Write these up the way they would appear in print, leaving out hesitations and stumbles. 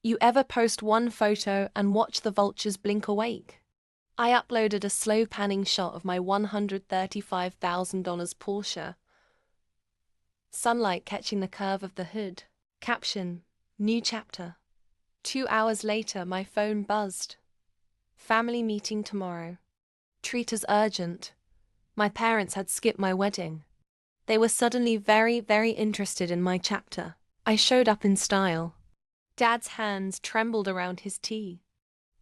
You ever post one photo and watch the vultures blink awake? I uploaded a slow panning shot of my $135,000 Porsche. Sunlight catching the curve of the hood. Caption: New chapter. 2 hours later, my phone buzzed. Family meeting tomorrow. Treat as urgent. My parents had skipped my wedding. They were suddenly very, very interested in my chapter. I showed up in style. Dad's hands trembled around his tea.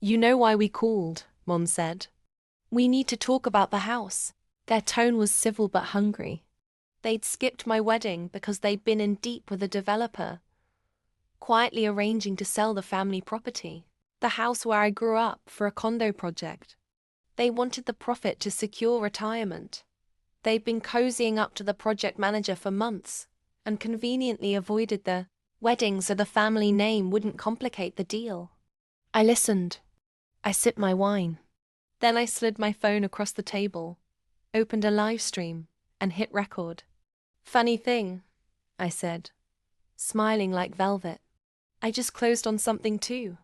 You know why we called, Mom said. We need to talk about the house. Their tone was civil but hungry. They'd skipped my wedding because they'd been in deep with a developer, quietly arranging to sell the family property, the house where I grew up, for a condo project. They wanted the profit to secure retirement. They'd been cozying up to the project manager for months and conveniently avoided the wedding so the family name wouldn't complicate the deal. I listened. I sipped my wine. Then I slid my phone across the table, opened a live stream, and hit record. Funny thing, I said, smiling like velvet. I just closed on something too.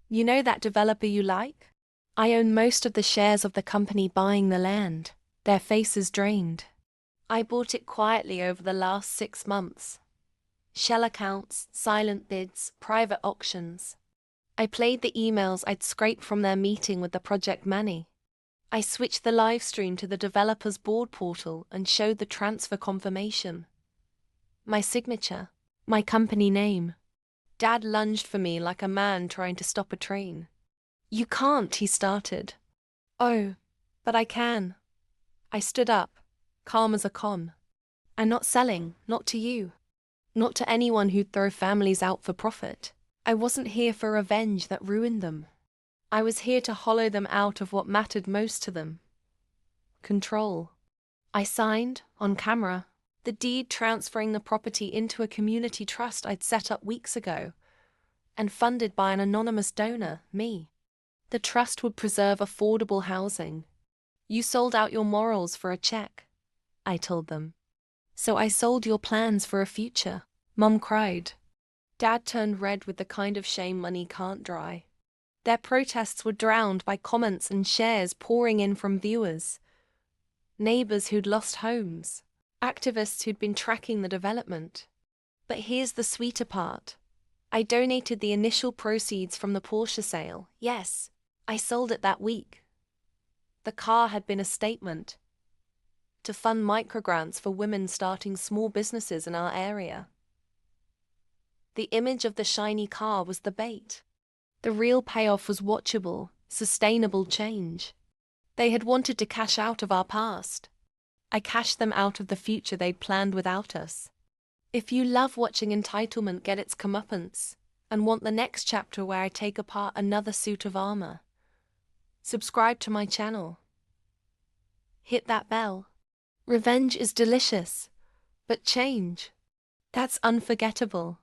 You know that developer you like? I own most of the shares of the company buying the land. Their faces drained. I bought it quietly over the last 6 months. Shell accounts, silent bids, private auctions. I played the emails I'd scraped from their meeting with the project Manny. I switched the live stream to the developer's board portal and showed the transfer confirmation. My signature, my company name. Dad lunged for me like a man trying to stop a train. You can't, he started. Oh, but I can. I stood up, calm as a con. I'm not selling, not to you. Not to anyone who'd throw families out for profit. I wasn't here for revenge that ruined them. I was here to hollow them out of what mattered most to them. Control. I signed, on camera, the deed transferring the property into a community trust I'd set up weeks ago, and funded by an anonymous donor, me. The trust would preserve affordable housing. You sold out your morals for a check, I told them. So I sold your plans for a future. Mum cried. Dad turned red with the kind of shame money can't dry. Their protests were drowned by comments and shares pouring in from viewers. Neighbors who'd lost homes. Activists who'd been tracking the development. But here's the sweeter part. I donated the initial proceeds from the Porsche sale. Yes, I sold it that week. The car had been a statement to fund microgrants for women starting small businesses in our area. The image of the shiny car was the bait. The real payoff was watchable, sustainable change. They had wanted to cash out of our past. I cashed them out of the future they'd planned without us. If you love watching entitlement get its comeuppance, and want the next chapter where I take apart another suit of armor, subscribe to my channel. Hit that bell. Revenge is delicious, but change, that's unforgettable.